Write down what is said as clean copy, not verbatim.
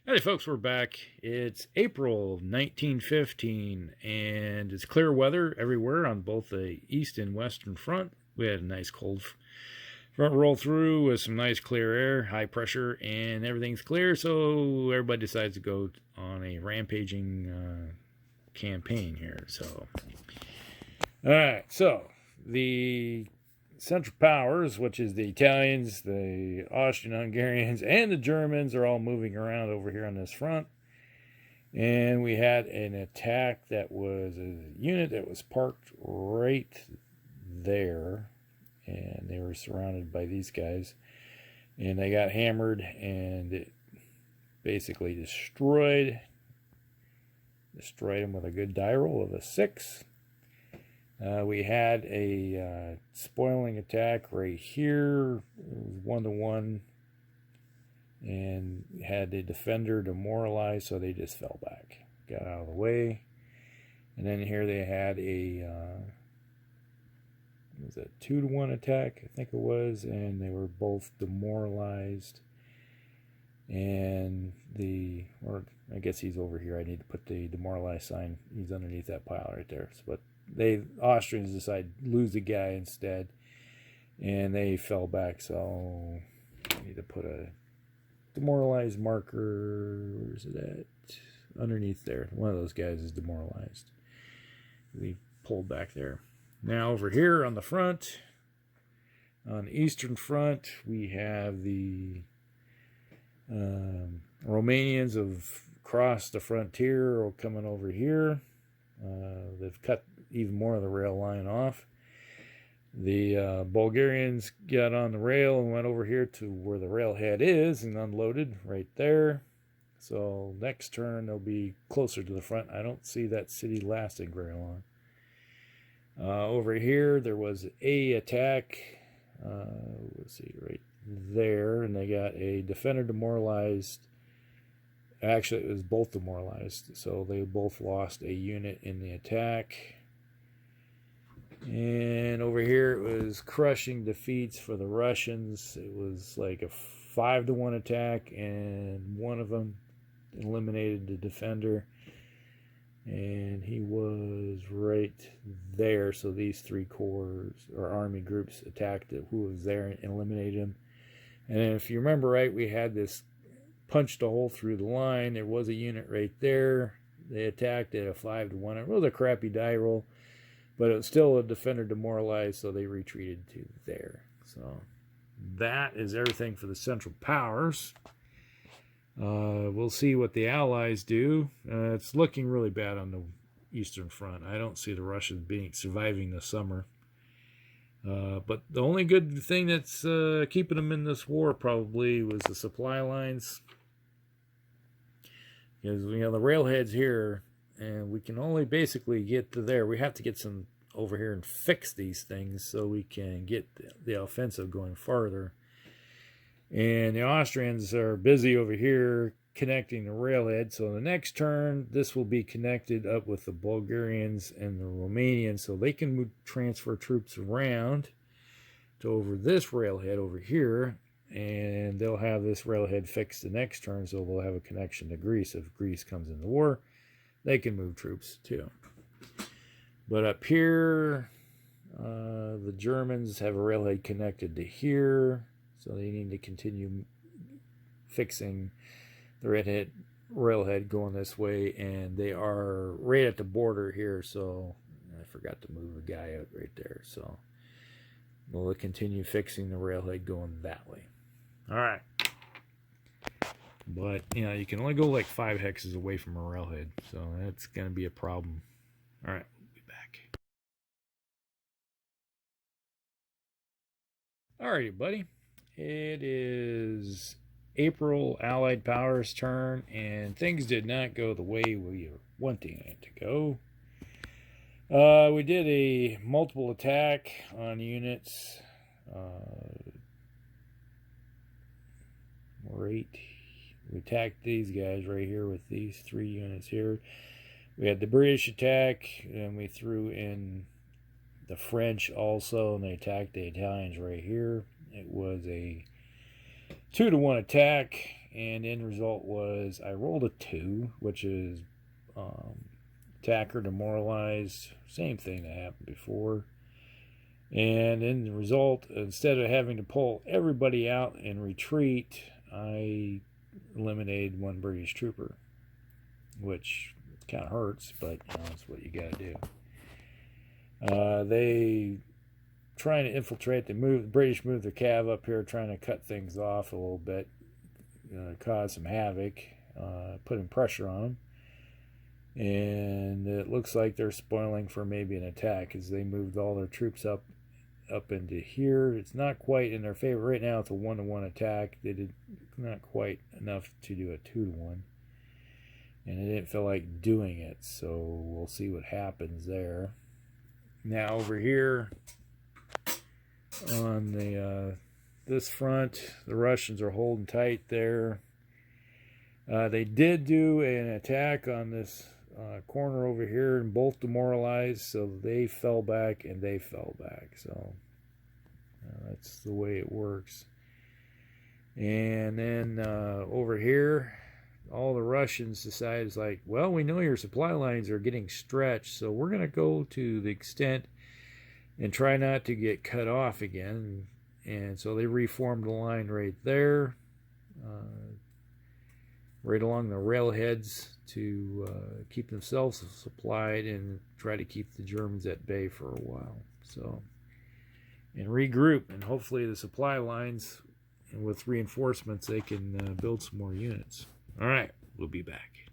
Howdy folks, we're back. It's April 1915 and it's clear weather everywhere on both the east and western front. We had a nice cold front roll through with some nice clear air, high pressure, and everything's clear, so everybody decides to go on a rampaging campaign here. Alright, so the Central Powers, which is the Italians, the Austrian-Hungarians, and the Germans, are all moving around over here on this front. And we had an attack that was a unit that was parked right there. And they were surrounded by these guys. And they got hammered, and it basically destroyed them with a good die roll of a 6. We had a spoiling attack right here. It was 1-to-1, and had the defender demoralized, so they just fell back, got out of the way. And then here they had a was a 2-to-1 attack, I think it was, and they were both demoralized. And or I guess he's over here. I need to put the demoralized sign. He's underneath that pile right there. But Austrians decided to lose the guy instead, and they fell back. So I need to put a demoralized marker. Where's it at? Underneath there. One of those guys is demoralized. They pulled back there. Now over here on the front, on the eastern front, we have the Romanians have crossed the frontier or coming over here. They've cut even more of the rail line off. The Bulgarians got on the rail and went over here to where the railhead is and unloaded right there. So next turn they'll be closer to the front. I don't see that city lasting very long. Over here there was a attack. Let's see, right there, and they got a defender demoralized. Actually, it was both demoralized, so they both lost a unit in the attack. And over here it was crushing defeats for the Russians. It was like a 5-to-1 attack, and one of them eliminated the defender, and he was right there. So these 3 corps or army groups attacked who was there and eliminated him. And then if you remember right, we had this punched a hole through the line. There was a unit right there. They attacked at a 5-to-1. It was a crappy die roll, but it was still a defender demoralized, so they retreated to there. So that is everything for the Central Powers. We'll see what the Allies do. It's looking really bad on the Eastern Front. I don't see the Russians surviving the summer. But the only good thing that's keeping them in this war probably was the supply lines. Because we have the railheads here, and we can only basically get to there. We have to get some over here and fix these things so we can get the offensive going farther. And the Austrians are busy over here connecting the railhead. So the next turn, this will be connected up with the Bulgarians and the Romanians, so they can transfer troops around to over this railhead over here, and they'll have this railhead fixed the next turn, so they'll have a connection to Greece. If Greece comes in the war, they can move troops too. But up here, the Germans have a railhead connected to here, so they need to continue fixing the railhead going this way, and they are right at the border here, so I forgot to move a guy out right there. So we'll continue fixing the railhead going that way. All right. But, you can only go like 5 hexes away from a railhead, so that's going to be a problem. All right, we'll be back. All righty, buddy. It is April Allied Powers' turn, and things did not go the way we were wanting it to go. We did a multiple attack on units. We attacked these guys right here with these 3 units here. We had the British attack, and we threw in the French also, and they attacked the Italians right here. It was a 2-to-1 attack, and end result was I rolled a 2, which is attacker demoralized, same thing that happened before. And in the result, instead of having to pull everybody out and retreat, I eliminated 1 British trooper, which kind of hurts, but that's what you got to do. They trying to infiltrate. The British moved their cav up here, trying to cut things off a little bit, cause some havoc, putting pressure on them. And it looks like they're spoiling for maybe an attack as they moved all their troops up into here. It's not quite in their favor right now. It's a 1-to-1 attack. They did not quite enough to do a 2-to-1, and they didn't feel like doing it, so we'll see what happens there. Now over here on the this front, the Russians are holding tight there. They did do an attack on this corner over here, and both demoralized, so they fell back and they fell back. So that's the way it works. And then over here, all the Russians decided, it's like, well, we know your supply lines are getting stretched, so we're going to go to the extent and try not to get cut off again. And so they reformed the line right there, right along the railheads, to keep themselves supplied and try to keep the Germans at bay for a while. So, and regroup, and hopefully the supply lines, and with reinforcements, they can build some more units. All right, we'll be back.